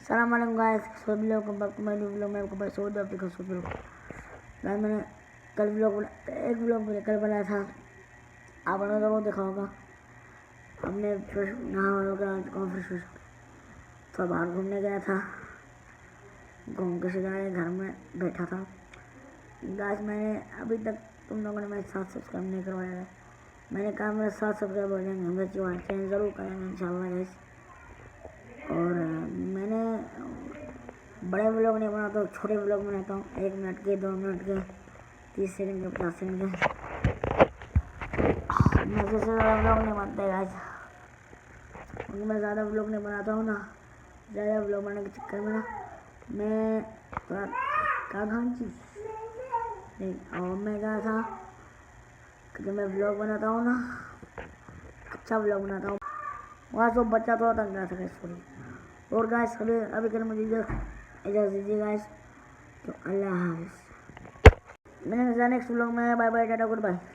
सलाम वालेकुम गाइस, सभी लोगों को back to my new vlog में आपको बस बहुत आपका सुपर गाइस। मैंने कल एक व्लॉग मैंने कल बनाया था, आपने जरूर देखा होगा। हमने फिर नहा फिर तो बाहर घूमने गया था, घूम के सीधा घर में बैठा था गाइस। मैंने अभी तक तुम लोगों ने मेरे साथ सब्सक्राइब नहीं करवाया है। मैंने कहा मेरे साथ सब्सक्राइब हो जाएंगे, हमें चैनल ज़रूर करेंगे इंशाल्लाह गाइस। और मैंने बड़े व्लॉग नहीं बनाता हूँ, छोटे व्लॉग बनाता हूँ, 1 मिनट के, 2 मिनट के, 30 सेकंड के, 50 सेकंड के। मैं जैसे ज़्यादा व्लॉग नहीं बनते गाइस, क्योंकि मैं ज़्यादा व्लॉग नहीं बनाता हूँ ना। ज़्यादा व्लॉग बनाने के चक्कर में ना मैं थोड़ा और मैं कहा था कि मैं व्लॉग बनाता हूँ ना, अच्छा व्लॉग बनाता हूँ। वहाँ सब बच्चा थोड़ा तंग रहा था सॉरी। और गाइस अभी कर मुझे इजाज़त दीजिए गाइस, तो अल्लाह हाफ़िज़। मैंने नेक्स्ट व्लॉग में bye bye, tata, good bye.